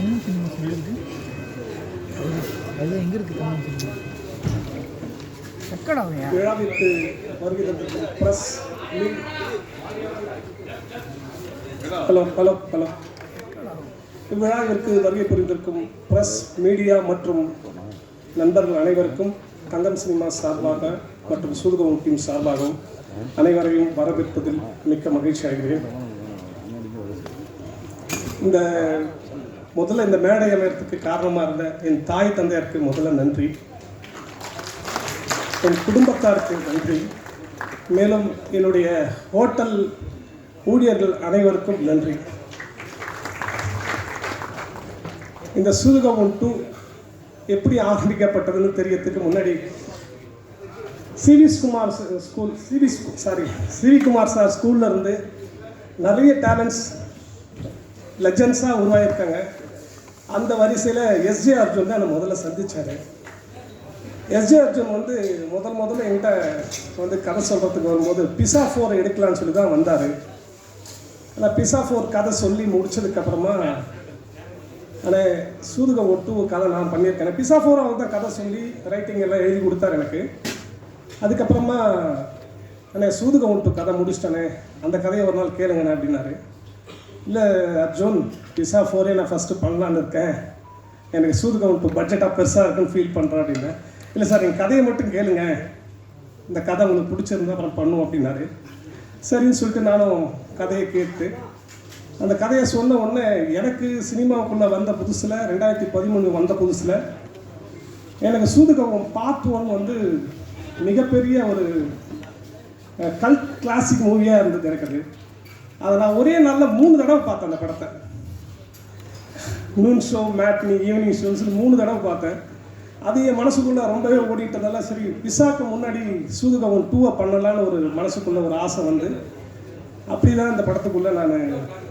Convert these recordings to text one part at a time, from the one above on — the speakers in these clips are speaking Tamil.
தங்கம் சினிமாஸ் எங்கே இருக்குது? அது எங்கே இருக்குது தங்கம் சினிமாஸ்? எக்கடாவையா விழாவிற்கு வருகை தந்திருக்கும் ப்ரெஸ் ஹலோ ஹலோ ஹலோ இவ்விழாவிற்கு வருகை புரிந்திருக்கும் ப்ரெஸ் மீடியா மற்றும் நண்பர்கள் அனைவருக்கும் தங்கம் சினிமாஸ் சார்பாக மற்றும் சூதுகம் டீம் சார்பாகவும் அனைவரையும் வரவேற்பதில் மிக்க மகிழ்ச்சி அடைகிறேன். முதல்ல இந்த மேடை அமையறதுக்கு காரணமாக இருந்த என் தாய் தந்தையருக்கு முதல்ல நன்றி, என் குடும்பத்தாருக்கு நன்றி, மேலும் என்னுடைய ஹோட்டல் ஊழியர்கள் அனைவருக்கும் நன்றி. இந்த சூதுகம் 2 எப்படி ஆரம்பிக்கப்பட்டதுன்னு தெரியறதுக்கு முன்னாடி சிவி குமார் சார் ஸ்கூலில் இருந்து நிறைய டேலண்ட்ஸ் லெஜண்ட்ஸாக உருவாகியிருக்காங்க. அந்த வரிசையில் எஸ்ஜே அர்ஜுன் தான் நான் முதல்ல சந்தித்தார். எஸ்ஜே அர்ஜுன் முதல்ல என்கிட்ட கதை சொல்கிறதுக்கு வரும்போது பிஸா 4 எடுக்கலான்னு சொல்லி தான் வந்தார். ஆனால் பிஸா 4 கதை சொல்லி முடித்ததுக்கப்புறமா ஆனால் சூதுகம் 2 கதை நான் பண்ணியிருக்கேன். பிஸா 4 அவர் தான் கதை சொல்லி ரைட்டிங் எல்லாம் எழுதி கொடுத்தார் எனக்கு. அதுக்கப்புறமா ஆனால் சூதுகம் 2 கதை முடிச்சிட்டேனே, அந்த கதையை ஒரு நாள் கேளுங்கண்ணே அப்படின்னாரு. இல்லை அர்ஜுன், பிஸா 4 நான் ஃபஸ்ட்டு பண்ணலான்னு இருக்கேன், எனக்கு சூதுகம் 2 பட்ஜெட்டாக பெருசாக இருக்குன்னு ஃபீல் பண்ணுறேன் அப்படின்னா. இல்லை சார், எங்கள் கதையை மட்டும் கேளுங்க, இந்த கதை உங்களுக்கு பிடிச்சிருந்தா அப்புறம் பண்ணுவோம் அப்படின்னாரு. சரின்னு சொல்லிட்டு நானும் கதையை கேட்டு அந்த கதையை சொன்ன உடனே எனக்கு சினிமாவுக்குள்ளே வந்த புதுசில் 2013 வந்த புதுசில் எனக்கு சூதுகம் பார்ட் 1 மிகப்பெரிய ஒரு கல்ட் கிளாசிக் மூவியாக இருந்தது எனக்கு. அதை நான் ஒரே நாளில் 3 தடவை பார்த்தேன். அந்த படத்தை noon show, matinee, evening shows 3 தடவை பார்த்தேன். அது என் மனசுக்குள்ளே ரொம்பவே ஓடிட்டதால சரி விசாக்கு முன்னாடி சூதுகம் 2 பண்ணலான்னு ஒரு மனசுக்குள்ளே ஒரு ஆசை அப்படி தான் இந்த படத்துக்குள்ளே நான்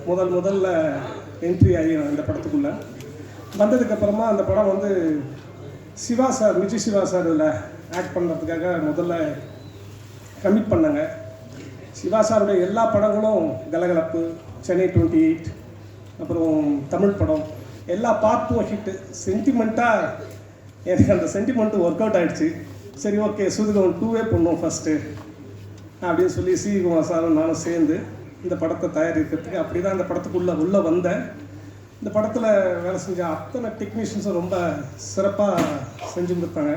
முதல்ல என்ட்ரி ஆகி இந்த படத்துக்குள்ளே வந்ததுக்கப்புறமா அந்த படம் சிவா சார், விஜய் சிவா சார் இதில் ஆக்ட் பண்ணுறதுக்காக முதல்ல கமிட் பண்ணாங்க. சிவா சாருடைய எல்லா படங்களும் கலகலப்பு, சென்னை 28, அப்புறம் தமிழ் படம் எல்லா பார்ட்டும் ஹிட்டு. சென்டிமெண்ட்டாக எனக்கு அந்த சென்டிமெண்ட்டு ஒர்க் அவுட் ஆகிடுச்சு. சரி ஓகே, சூதுகம் 2 பண்ணுவோம் ஃபஸ்ட்டு அப்படின்னு சொல்லி சிவி குமார் சாரும் நானும் சேர்ந்து இந்த படத்தை தயாரிக்கிறதுக்கு அப்படி தான் இந்த படத்துக்குள்ளே வந்தேன். இந்த படத்தில் வேலை செஞ்ச அத்தனை டெக்னீஷியன்ஸும் ரொம்ப சிறப்பாக செஞ்சு கொடுத்தாங்க.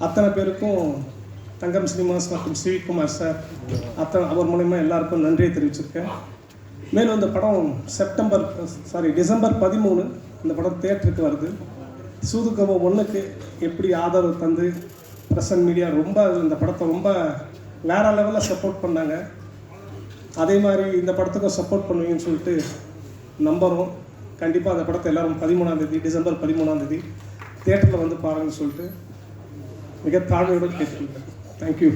அத்தனை பேருக்கும் தங்கம் சினிமாஸ் மற்றும் சிவி குமார் சார் அவர் மூலயமா எல்லாருக்கும் நன்றியை தெரிவிச்சிருக்கேன். மேலும் இந்த படம் டிசம்பர் 13 இந்த படம் தியேட்டருக்கு வருது. சூதுகம் 1க்கு எப்படி ஆதரவு தந்து பிரசன்ட் மீடியா ரொம்ப இந்த படத்தை ரொம்ப வேறு லெவலில் சப்போர்ட் பண்ணாங்க, அதே மாதிரி இந்த படத்துக்கும் சப்போர்ட் பண்ணுவீங்கன்னு சொல்லிட்டு நம்புகிறோம். கண்டிப்பாக அந்த படத்தை எல்லோரும் டிசம்பர் 13 தியேட்டரில் பாருங்கன்னு சொல்லிட்டு மிக தாழ்மையோடு கேட்டுக்கொள்கிறேன். தேங்க்யூ.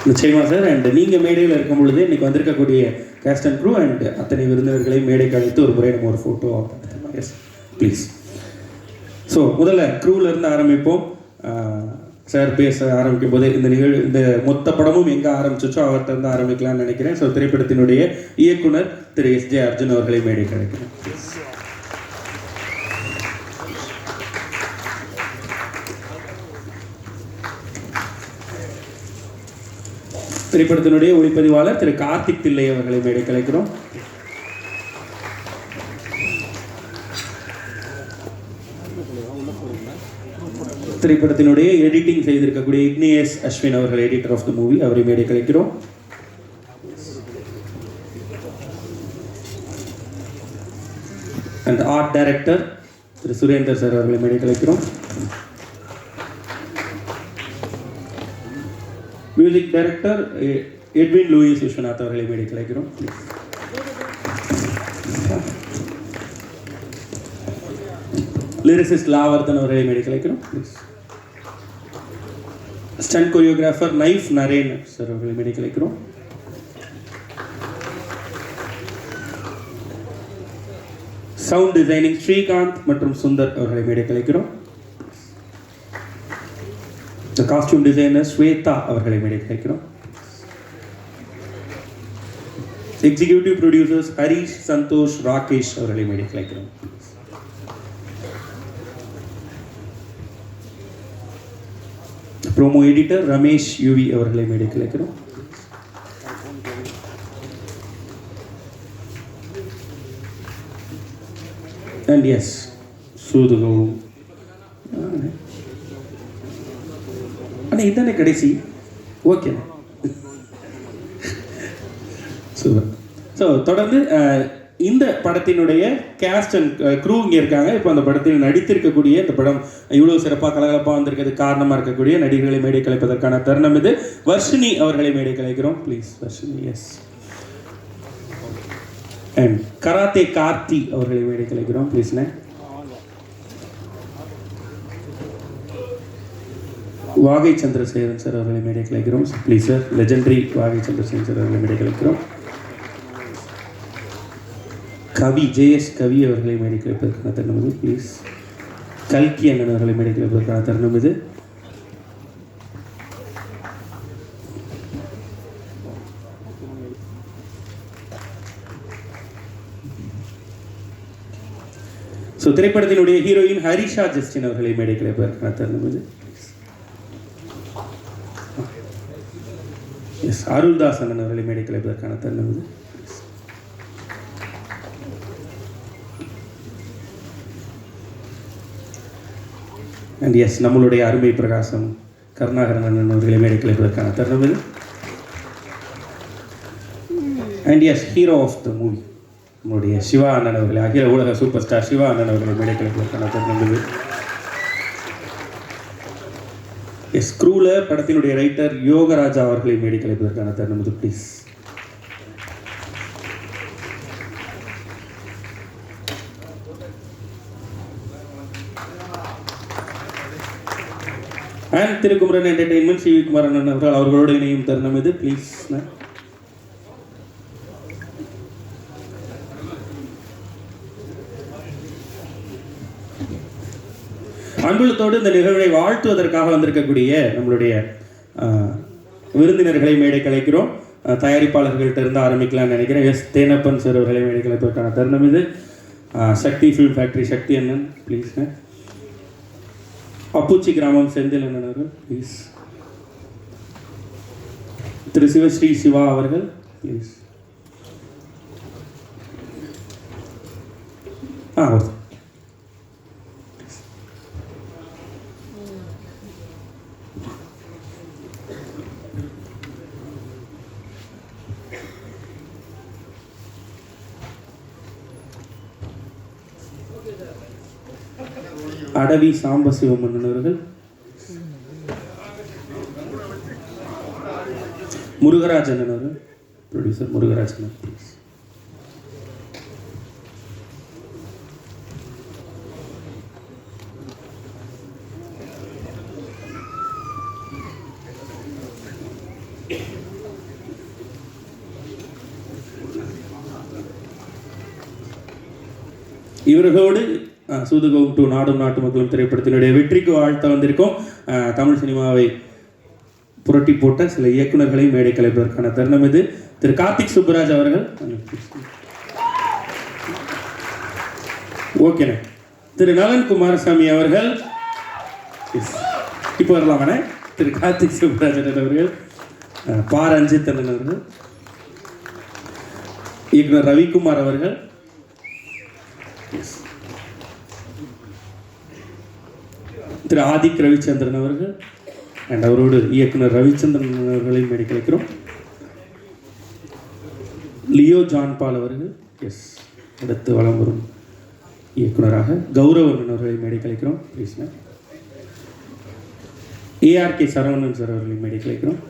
நிச்சயமாக சார். அண்ட் நீங்கள் மேடையில் இருக்கும் பொழுது இன்றைக்கி வந்திருக்கக்கூடிய கேஸ்ட் அண்ட் க்ரூ அண்ட் அத்தனை விருந்தினர்களையும் மேடைக்கு அழைத்து ஒரு முறை நம்ம ஒரு ஃபோட்டோ. Yes please. ஸோ முதல்ல க்ரூவிலேருந்து ஆரம்பிப்போம். சார் பேச ஆரம்பிக்கும் போது இந்த மொத்த படமும் எங்கே ஆரம்பிச்சிச்சோ அவர்கிட்ட இருந்து ஆரம்பிக்கலாம்னு நினைக்கிறேன். ஸோ திரைப்படத்தினுடைய இயக்குனர் திரு எஸ்ஜே அர்ஜுன் அவர்களை மேடைக்கு அழைக்கிறேன். திரைப்படத்தினுடைய ஒளிப்பதிவாளர் திரு கார்த்திக் தில்லை அவர்களை மேடை கலைக்கிறோம். திரைப்படத்தினுடைய எடிட்டிங் செய்திருக்கக்கூடிய இக்னியஸ் அஸ்வின் அவர்கள், எடிட்டர் ஆஃப் த மூவி, அவரை மேடை கலைக்கிறோம். அண்ட் ஆர்ட் டைரக்டர் திரு சுரேந்தர் சார் அவர்களை மேடை கலைக்கிறோம். Music director Edwin Louis Viswanath அவர்களை மேடை கலைக்கிறோம். லிரிசிஸ்ட் லாவர்தன் அவர்களை மேடை கலைக்கிறோம். Stunt choreographer knife Naren sir அவர்களை மேடை கலைக்கிறோம். சவுண்ட் டிசைனிங் ஸ்ரீகாந்த் மற்றும் சுந்தர் அவர்களை மேடை கலைக்கிறோம். காஸ்டியூம் டிசைனர் ஸ்வேதா அவர்களை மேடை கலைக்கிறோம். எக்ஸிக்யூட்டிவ் ப்ரொடியூசர்ஸ் ஹரிஷ், சந்தோஷ், ராகேஷ் அவர்களை மேடை கலைக்கிறோம். ப்ரோமோ எடிட்டர் ரமேஷ் யுவி அவர்களை மேடைக்கு அழைக்கிறோம். அண்ட் எஸ் சூதுகவும் அண்ணா இதுதானே கடைசி. Okay super. ஸோ தொடர்ந்து இந்த படத்தினுடைய கேஸ்ட் அண்ட் க்ரூ இங்கே இருக்காங்க. இப்போ அந்த படத்தில் நடித்திருக்கக்கூடிய இந்த படம் இவ்வளோ சிறப்பாக கலகலப்பாக வந்திருக்கிறது காரணமாக இருக்கக்கூடிய நடிகர்களை மேடை கலைப்பதற்கான தருணம் இது. வர்ஷினி அவர்களை மேடை கலைக்கிறோம் please. Varshini S. And karate Karthi அவர்களை மேடை கலைக்கிறோம் ப்ளீஸ்ண்ணே. வாகை சந்திரசேகரன் சார் அவர்களை மேடை கலைக்கிறோம் ப்ளீஸ் சார். லெஜெண்டரி வாகை சந்திரசேகரன் சார் அவர்களை மேடை கலைக்கிறோம். கவி ஜேஎஸ் கவி அவர்களை மேடை கலைப்பதற்கான தருணம் இது ப்ளீஸ். கல்கி அண்ணன் அவர்களை மேடை கலைப்பதற்கான தருணம் இது. ஸோ திரைப்படத்தினுடைய ஹீரோயின் ஹரிஷா ஜஸ்டின் அவர்களை மேடை கலைப்பதற்கான தருணம் இது. எஸ் அருள்தாஸ் அண்ணன் அவர்களை மேடை கலைப்பதற்கான தருணம் இது. அண்ட் எஸ் நம்மளுடைய அருமை பிரகாசம் கருணாகரன் அண்ணன் அவர்களை மேடை கலைப்பதற்கான தருணம் இது. And as hero of the movie நம்முடைய சிவா அண்ணன் அவர்களை, அகில உலக சூப்பர் ஸ்டார் சிவா அண்ணன் அவர்களை மேடை கலைப்பதற்கான தருணம் இது. எஸ் க்ரூவில் படத்தினுடைய ரைட்டர் யோகராஜா அவர்களை மேடை கலைப்பதற்கான தருணம் இது please. And Thirukumaran entertainment C V Kumaran அவர்கள் அவர்களோடு இணையும் தருணம் இது ப்ளீஸ். அன்புலத்தோடு இந்த நிகழ்வை வாழ்த்துவதற்காக வந்திருக்கக்கூடிய நம்மளுடைய விருந்தினர்களை மேடை கலைக்கிறோம். தயாரிப்பாளர்கள்ட்ட இருந்து ஆரம்பிக்கலாம்னு நினைக்கிறேன். எஸ் தேனப்பன் சார் அவர்களை மேடை கலைப்பதற்கான தருணம் இது. சக்தி ஃபிலிம் ஃபேக்ட்ரி சக்தி அண்ணன் ப்ளீஸ். அப்புச்சி கிராமம் செந்தில் அண்ணன் அவர்கள் ப்ளீஸ். திரு சிவஸ்ரீ சிவா அவர்கள் ப்ளீஸ். அடவி சாம்பசிவமன்னன் அவர்கள். முருகராஜன் அவர்கள் ப்ரொடியூசர் முருகராஜன் ப்ளீஸ். இவர்களோடு சூதுகவும் டூ நாடும் நாட்டு மக்களும் திரைப்படத்தினுடைய வெற்றிக்கு வாழ்த்த வந்திருக்கோம். தமிழ் சினிமாவை புரட்டி போட்ட சில இயக்குநர்களை மேடை கலைப்பதற்கான தருணம் இது. திரு கார்த்திக் சுப்புராஜ் அவர்கள். ஓகேண்ணே. திரு நலன் குமாரசாமி அவர்கள். இப்போ வரலாமண்ணே. திரு கார்த்திக் சுப்புராஜன் அவர்கள். பா ரஞ்சித் அண்ணன் அவர்கள். இயக்குனர் ரவிக்குமார் அவர்கள். திரு ஆதிக் ரவிச்சந்திரன் அவர்கள் அண்ட் அவரோடு இயக்குனர் ரவிச்சந்திரன் அவர்களை மேடை கலைக்கிறோம். லியோ ஜான்பால் அவர்கள். எஸ் அடுத்து வலம் வரும் இயக்குனராக கௌரவன் அவர்களை மேடை கலைக்கிறோம் ப்ளீஸ். ஏஆர்கே சரவணன் சார் அவர்களை மேடை கலைக்கிறோம்.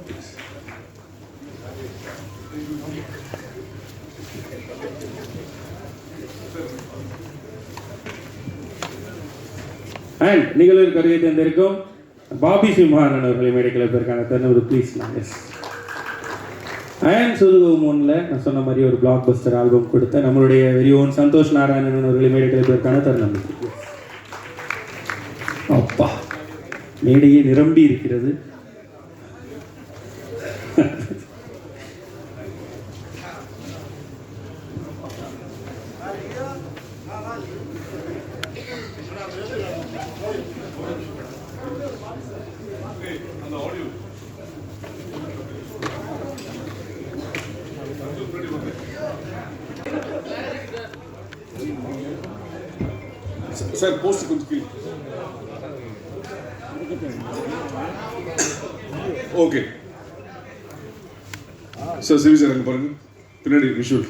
அண்ட் நிகழ்வில் கருவை தந்திருக்கும் பாபி சிம்ஹானன் அவர்களை மேடை கலைப்பதற்கான தருணம் ப்ளீஸ். எஸ் அண்ட் சுதுகவும் ஒன்றில் நான் சொன்ன மாதிரி ஒரு பிளாக் பஸ்டர் ஆல்பம் கொடுத்த நம்மளுடைய வெரி ஓன் சந்தோஷ் நாராயணன் அவர்களை மேடை கலைப்பதற்கான தருணம். அப்பா மேடையே நிரம்பி இருக்கிறது. சார் போஸ்ட் கொஞ்சம் கீழே. ஓகே சார், சிவி சார் அங்கே பாருங்க, பின்னாடி விஷுவல்.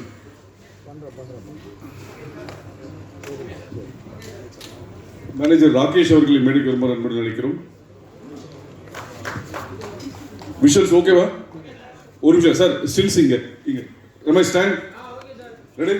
மேனேஜர் ராகேஷ் அவர்களை மேடைக்கு வருமாறு அன்புடன் நினைக்கிறோம். விஷுவல்ஸ் ஓகேவா? ஒரு நிமிஷம் சார், ஸ்டில் சிங்கர் இங்க. Ramesh stand ready.